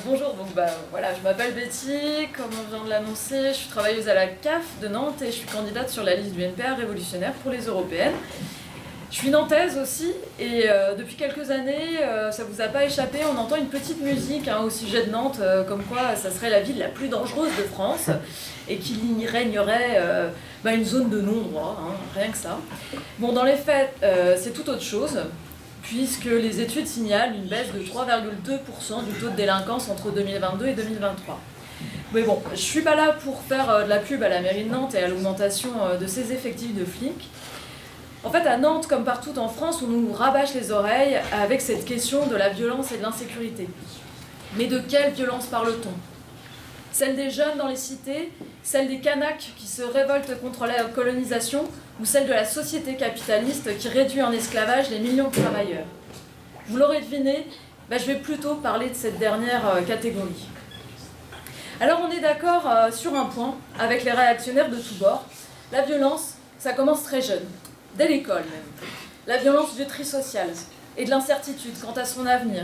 Bonjour, voilà, je m'appelle Betty, comme on vient de l'annoncer, je suis travailleuse à la CAF de Nantes et je suis candidate sur la liste du NPA Révolutionnaire pour les européennes. Je suis nantaise aussi et depuis quelques années, ça vous a pas échappé, on entend une petite musique au sujet de Nantes, comme quoi ça serait la ville la plus dangereuse de France et qu'il y régnerait une zone de non-droit, rien que ça. Bon, dans les faits, c'est tout autre chose, puisque les études signalent une baisse de 3,2% du taux de délinquance entre 2022 et 2023. Mais bon, je suis pas là pour faire de la pub à la mairie de Nantes et à l'augmentation de ses effectifs de flics. En fait, à Nantes, comme partout en France, on nous rabâche les oreilles avec cette question de la violence et de l'insécurité. Mais de quelle violence parle-t-on ? Celle des jeunes dans les cités, celle des Kanaks qui se révoltent contre la colonisation, ou celle de la société capitaliste qui réduit en esclavage les millions de travailleurs. Vous l'aurez deviné, je vais plutôt parler de cette dernière catégorie. Alors on est d'accord sur un point, avec les réactionnaires de tous bords. La violence, ça commence très jeune, dès l'école même. La violence du tri social et de l'incertitude quant à son avenir.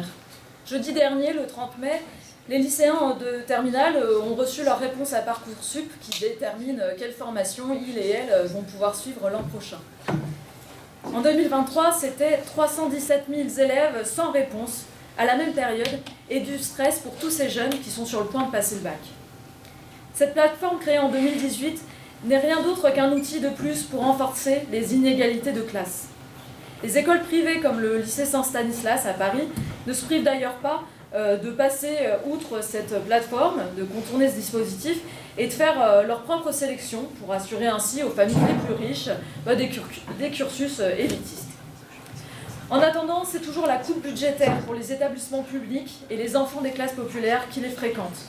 Jeudi dernier, le 30 mai, les lycéens de terminale ont reçu leur réponse à Parcoursup qui détermine quelle formation ils et elles vont pouvoir suivre l'an prochain. En 2023, c'était 317 000 élèves sans réponse à la même période et du stress pour tous ces jeunes qui sont sur le point de passer le bac. Cette plateforme créée en 2018 n'est rien d'autre qu'un outil de plus pour renforcer les inégalités de classe. Les écoles privées comme le lycée Saint-Stanislas à Paris ne se privent d'ailleurs pas de passer outre cette plateforme, de contourner ce dispositif et de faire leur propre sélection pour assurer ainsi aux familles les plus riches des cursus élitistes. En attendant, c'est toujours la coupe budgétaire pour les établissements publics et les enfants des classes populaires qui les fréquentent.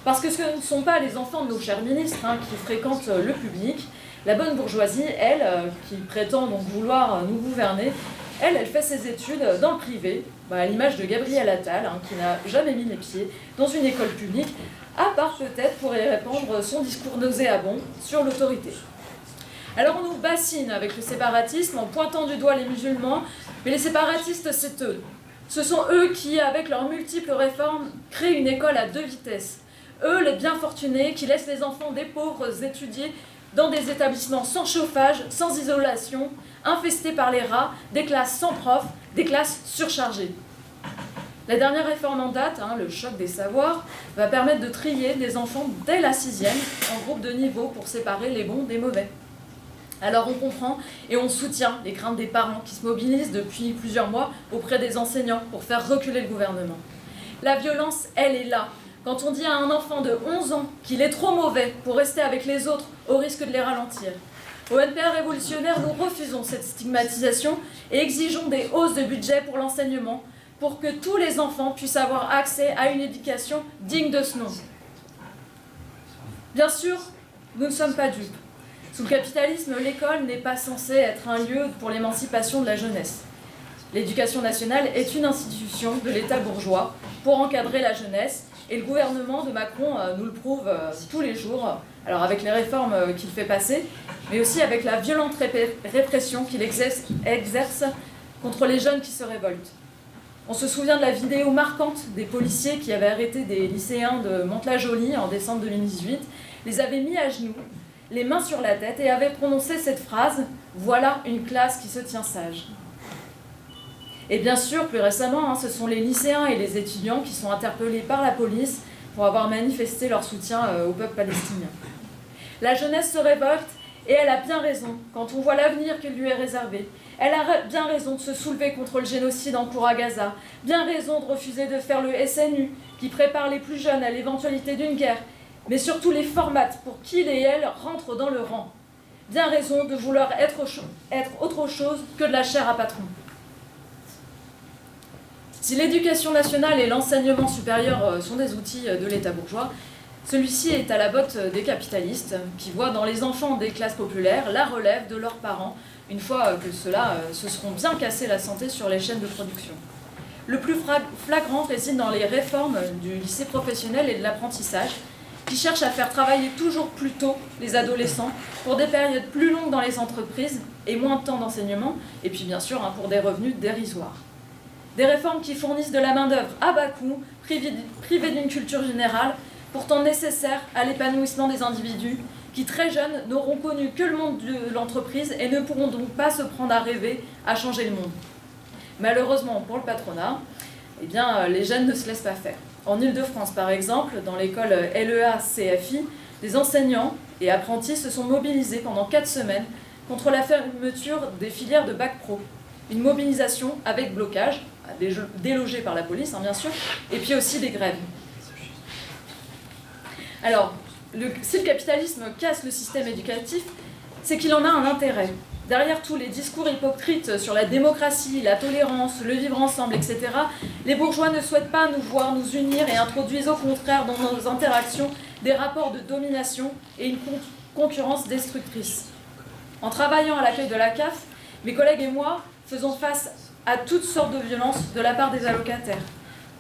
Parce que ce ne sont pas les enfants de nos chers ministres qui fréquentent le public. La bonne bourgeoisie, elle, qui prétend donc vouloir nous gouverner, elle fait ses études dans le privé, à l'image de Gabriel Attal, qui n'a jamais mis les pieds dans une école publique, à part peut-être pour y répandre son discours nauséabond sur l'autorité. Alors on nous bassine avec le séparatisme en pointant du doigt les musulmans, mais les séparatistes, c'est eux. Ce sont eux qui, avec leurs multiples réformes, créent une école à deux vitesses. Eux, les bien fortunés, qui laissent les enfants des pauvres étudier dans des établissements sans chauffage, sans isolation, infestés par les rats, des classes sans profs, des classes surchargées. La dernière réforme en date, le choc des savoirs, va permettre de trier des enfants dès la 6e en groupe de niveau pour séparer les bons des mauvais. Alors on comprend et on soutient les craintes des parents qui se mobilisent depuis plusieurs mois auprès des enseignants pour faire reculer le gouvernement. La violence, elle est là. Quand on dit à un enfant de 11 ans qu'il est trop mauvais pour rester avec les autres au risque de les ralentir. Au NPA Révolutionnaire, nous refusons cette stigmatisation et exigeons des hausses de budget pour l'enseignement pour que tous les enfants puissent avoir accès à une éducation digne de ce nom. Bien sûr, nous ne sommes pas dupes. Sous le capitalisme, l'école n'est pas censée être un lieu pour l'émancipation de la jeunesse. L'éducation nationale est une institution de l'État bourgeois pour encadrer la jeunesse. Et le gouvernement de Macron nous le prouve tous les jours, alors avec les réformes qu'il fait passer, mais aussi avec la violente répression qu'il exerce contre les jeunes qui se révoltent. On se souvient de la vidéo marquante des policiers qui avaient arrêté des lycéens de Mantes-la-Jolie en décembre 2018, les avaient mis à genoux, les mains sur la tête et avaient prononcé cette phrase « Voilà une classe qui se tient sage ». Et bien sûr, plus récemment, ce sont les lycéens et les étudiants qui sont interpellés par la police pour avoir manifesté leur soutien au peuple palestinien. La jeunesse se révolte et elle a bien raison quand on voit l'avenir qui lui est réservé. Elle a bien raison de se soulever contre le génocide en cours à Gaza, bien raison de refuser de faire le SNU qui prépare les plus jeunes à l'éventualité d'une guerre, mais surtout les formates pour qu'ils et elles rentrent dans le rang. Bien raison de vouloir être autre chose que de la chair à patron. Si l'éducation nationale et l'enseignement supérieur sont des outils de l'État bourgeois, celui-ci est à la botte des capitalistes qui voient dans les enfants des classes populaires la relève de leurs parents, une fois que ceux-là se seront bien cassés la santé sur les chaînes de production. Le plus flagrant réside dans les réformes du lycée professionnel et de l'apprentissage, qui cherchent à faire travailler toujours plus tôt les adolescents pour des périodes plus longues dans les entreprises et moins de temps d'enseignement, et puis bien sûr pour des revenus dérisoires. Des réformes qui fournissent de la main-d'œuvre à bas coût, privées d'une culture générale, pourtant nécessaire à l'épanouissement des individus, qui très jeunes n'auront connu que le monde de l'entreprise et ne pourront donc pas se prendre à rêver à changer le monde. Malheureusement pour le patronat, eh bien, les jeunes ne se laissent pas faire. En Île-de-France, par exemple, dans l'école LEA-CFI, des enseignants et apprentis se sont mobilisés pendant 4 semaines contre la fermeture des filières de bac pro. Une mobilisation avec blocage, délogée par la police, bien sûr, et puis aussi des grèves. Alors, si le capitalisme casse le système éducatif, c'est qu'il en a un intérêt. Derrière tous les discours hypocrites sur la démocratie, la tolérance, le vivre ensemble, etc., les bourgeois ne souhaitent pas nous voir nous unir et introduisent au contraire dans nos interactions des rapports de domination et une concurrence destructrice. En travaillant à l'accueil de la CAF, mes collègues et moi faisons face à toutes sortes de violences de la part des allocataires.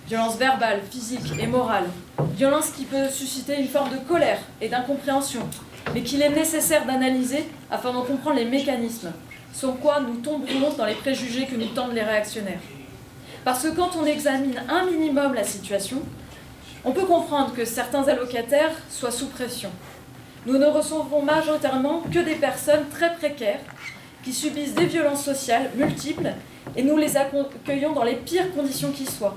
Violence verbale, physique et morale. Violence qui peut susciter une forme de colère et d'incompréhension, mais qu'il est nécessaire d'analyser afin d'en comprendre les mécanismes, sans quoi nous tomberons dans les préjugés que nous tendent les réactionnaires. Parce que quand on examine un minimum la situation, on peut comprendre que certains allocataires soient sous pression. Nous ne recevons majoritairement que des personnes très précaires qui subissent des violences sociales multiples et nous les accueillons dans les pires conditions qui soient.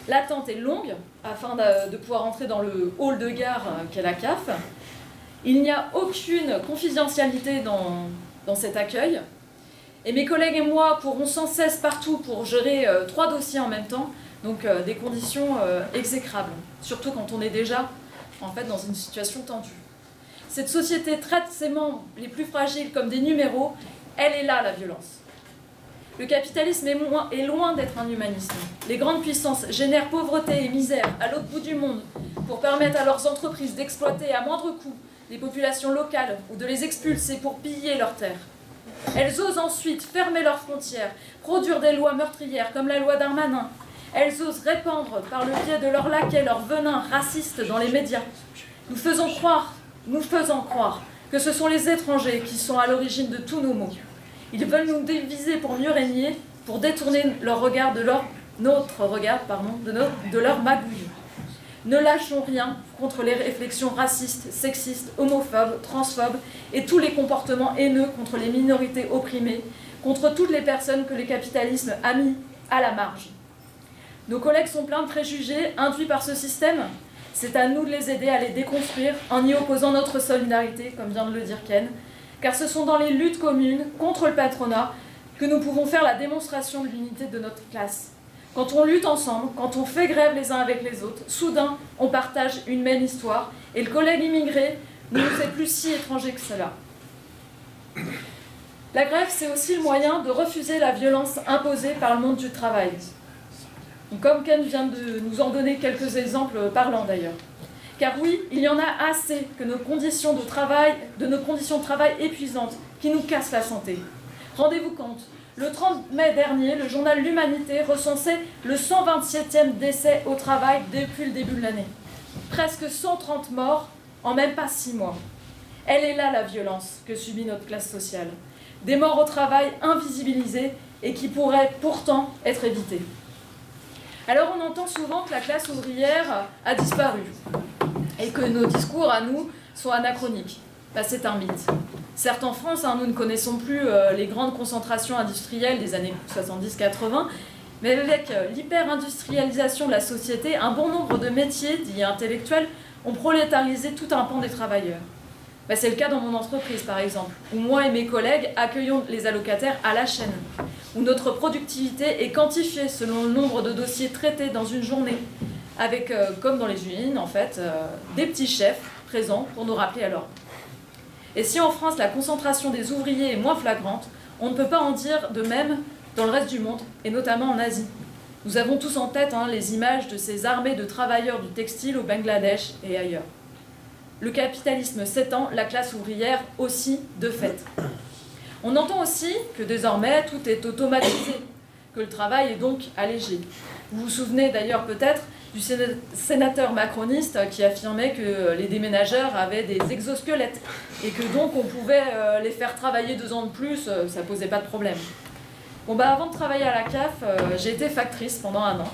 L'attente est longue afin de pouvoir entrer dans le hall de gare qu'est la CAF. Il n'y a aucune confidentialité dans cet accueil. Et mes collègues et moi courons sans cesse partout pour gérer 3 dossiers en même temps, donc des conditions exécrables, surtout quand on est déjà en fait, dans une situation tendue. Cette société traite ses membres les plus fragiles comme des numéros, elle est là la violence. Le capitalisme est loin d'être un humanisme. Les grandes puissances génèrent pauvreté et misère à l'autre bout du monde pour permettre à leurs entreprises d'exploiter à moindre coût les populations locales ou de les expulser pour piller leurs terres. Elles osent ensuite fermer leurs frontières, produire des lois meurtrières comme la loi Darmanin. Elles osent répandre par le biais de leurs laquais leur venin raciste dans les médias. Nous faisant croire que ce sont les étrangers qui sont à l'origine de tous nos maux. Ils veulent nous diviser pour mieux régner, pour détourner leur regard de leur magouille. Ne lâchons rien contre les réflexions racistes, sexistes, homophobes, transphobes et tous les comportements haineux contre les minorités opprimées, contre toutes les personnes que le capitalisme a mis à la marge. Nos collègues sont pleins de préjugés induits par ce système. C'est à nous de les aider à les déconstruire en y opposant notre solidarité, comme vient de le dire Ken, car ce sont dans les luttes communes contre le patronat que nous pouvons faire la démonstration de l'unité de notre classe. Quand on lutte ensemble, quand on fait grève les uns avec les autres, soudain, on partage une même histoire et le collègue immigré ne nous est plus si étranger que cela. La grève, c'est aussi le moyen de refuser la violence imposée par le monde du travail. Comme Ken vient de nous en donner quelques exemples parlants d'ailleurs. Car oui, il y en a assez que nos conditions de travail épuisantes qui nous cassent la santé. Rendez-vous compte, le 30 mai dernier, le journal L'Humanité recensait le 127e décès au travail depuis le début de l'année. Presque 130 morts en même pas 6 mois. Elle est là la violence que subit notre classe sociale. Des morts au travail invisibilisées et qui pourraient pourtant être évitées. Alors on entend souvent que la classe ouvrière a disparu et que nos discours à nous sont anachroniques. C'est un mythe. Certes en France, nous ne connaissons plus les grandes concentrations industrielles des années 70-80, mais avec l'hyper-industrialisation de la société, un bon nombre de métiers dits intellectuels ont prolétarisé tout un pan des travailleurs. C'est le cas dans mon entreprise par exemple, où moi et mes collègues accueillons les allocataires à la chaîne, où notre productivité est quantifiée selon le nombre de dossiers traités dans une journée, avec, comme dans les usines en fait, des petits chefs présents pour nous rappeler à l'ordre. Et si en France la concentration des ouvriers est moins flagrante, on ne peut pas en dire de même dans le reste du monde, et notamment en Asie. Nous avons tous en tête les images de ces armées de travailleurs du textile au Bangladesh et ailleurs. Le capitalisme s'étend, la classe ouvrière aussi de fait. On entend aussi que désormais tout est automatisé, que le travail est donc allégé. Vous vous souvenez d'ailleurs peut-être du sénateur macroniste qui affirmait que les déménageurs avaient des exosquelettes et que donc on pouvait les faire travailler 2 ans de plus, ça ne posait pas de problème. Bon bah avant de travailler à la CAF, j'ai été factrice pendant 1 an.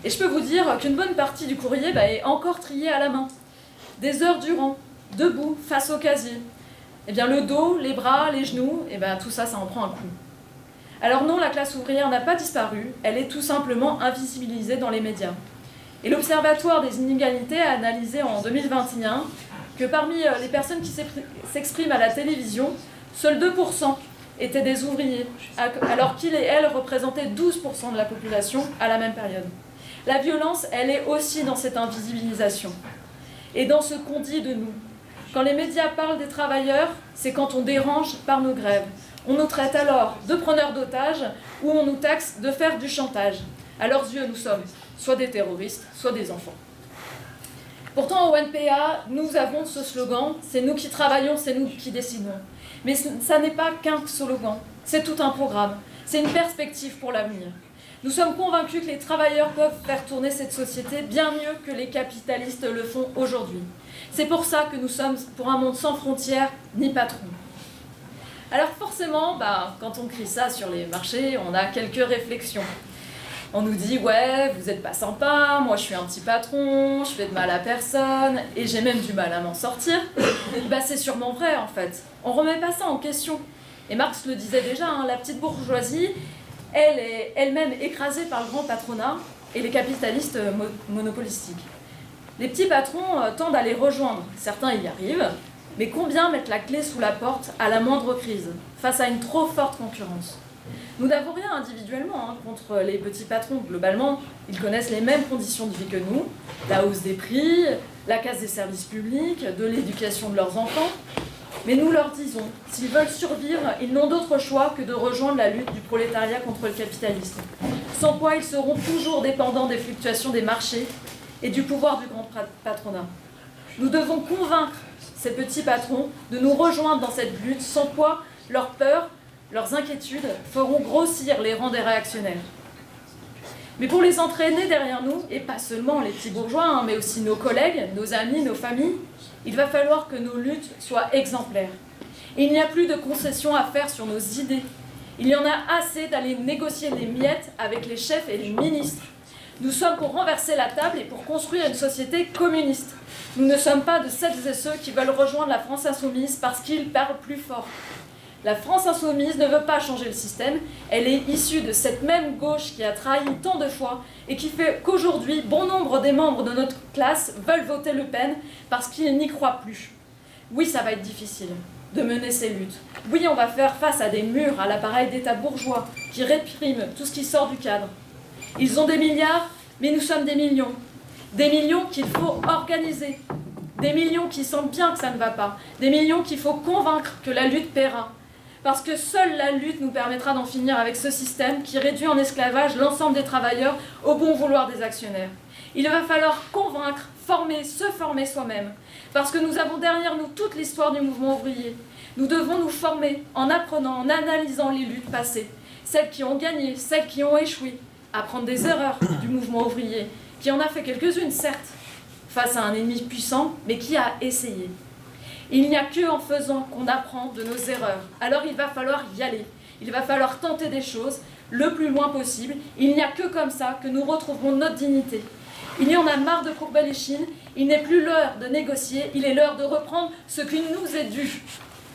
Et je peux vous dire qu'une bonne partie du courrier est encore trié à la main. Des heures durant, debout, face au casier. Eh bien le dos, les bras, les genoux, tout ça, ça en prend un coup. Alors non, la classe ouvrière n'a pas disparu, elle est tout simplement invisibilisée dans les médias. Et l'Observatoire des inégalités a analysé en 2021 que parmi les personnes qui s'expriment à la télévision, seuls 2% étaient des ouvriers, alors qu'ils et elles représentaient 12% de la population à la même période. La violence, elle est aussi dans cette invisibilisation et dans ce qu'on dit de nous. Quand les médias parlent des travailleurs, c'est quand on dérange par nos grèves. On nous traite alors de preneurs d'otages ou on nous taxe de faire du chantage. À leurs yeux, nous sommes soit des terroristes, soit des enfants. Pourtant, au NPA, nous avons ce slogan, c'est nous qui travaillons, c'est nous qui décidons. Mais ça n'est pas qu'un slogan, c'est tout un programme, c'est une perspective pour l'avenir. Nous sommes convaincus que les travailleurs peuvent faire tourner cette société bien mieux que les capitalistes le font aujourd'hui. C'est pour ça que nous sommes pour un monde sans frontières ni patrons. Alors forcément, quand on crie ça sur les marchés, on a quelques réflexions. On nous dit « ouais, vous n'êtes pas sympa, moi je suis un petit patron, je fais de mal à personne, et j'ai même du mal à m'en sortir ». C'est sûrement vrai en fait. On ne remet pas ça en question. Et Marx le disait déjà, la petite bourgeoisie, elle est elle-même écrasée par le grand patronat et les capitalistes monopolistiques. Les petits patrons tendent à les rejoindre, certains y arrivent, mais combien mettent la clé sous la porte à la moindre crise, face à une trop forte concurrence ? Nous n'avons rien individuellement contre les petits patrons. Globalement, ils connaissent les mêmes conditions de vie que nous, la hausse des prix, la casse des services publics, de l'éducation de leurs enfants. Mais nous leur disons, s'ils veulent survivre, ils n'ont d'autre choix que de rejoindre la lutte du prolétariat contre le capitalisme. Sans quoi ils seront toujours dépendants des fluctuations des marchés et du pouvoir du grand patronat. Nous devons convaincre ces petits patrons de nous rejoindre dans cette lutte, sans quoi leurs peurs, leurs inquiétudes feront grossir les rangs des réactionnaires. Mais pour les entraîner derrière nous, et pas seulement les petits bourgeois, mais aussi nos collègues, nos amis, nos familles, il va falloir que nos luttes soient exemplaires. Et il n'y a plus de concessions à faire sur nos idées. Il y en a assez d'aller négocier les miettes avec les chefs et les ministres. Nous sommes pour renverser la table et pour construire une société communiste. Nous ne sommes pas de celles et ceux qui veulent rejoindre la France insoumise parce qu'ils parlent plus fort. La France insoumise ne veut pas changer le système, elle est issue de cette même gauche qui a trahi tant de fois et qui fait qu'aujourd'hui, bon nombre des membres de notre classe veulent voter Le Pen parce qu'ils n'y croient plus. Oui, ça va être difficile de mener ces luttes. Oui, on va faire face à des murs, à l'appareil d'État bourgeois qui réprime tout ce qui sort du cadre. Ils ont des milliards, mais nous sommes des millions. Des millions qu'il faut organiser. Des millions qui sentent bien que ça ne va pas. Des millions qu'il faut convaincre que la lutte paiera. Parce que seule la lutte nous permettra d'en finir avec ce système qui réduit en esclavage l'ensemble des travailleurs au bon vouloir des actionnaires. Il va falloir convaincre, former, se former soi-même. Parce que nous avons derrière nous toute l'histoire du mouvement ouvrier. Nous devons nous former en apprenant, en analysant les luttes passées. Celles qui ont gagné, celles qui ont échoué. Apprendre des erreurs du mouvement ouvrier, qui en a fait quelques-unes, certes, face à un ennemi puissant, mais qui a essayé. Il n'y a qu'en faisant qu'on apprend de nos erreurs. Alors il va falloir y aller. Il va falloir tenter des choses le plus loin possible. Il n'y a que comme ça que nous retrouverons notre dignité. Il y en a marre de courber l'échine. Il n'est plus l'heure de négocier. Il est l'heure de reprendre ce qui nous est dû.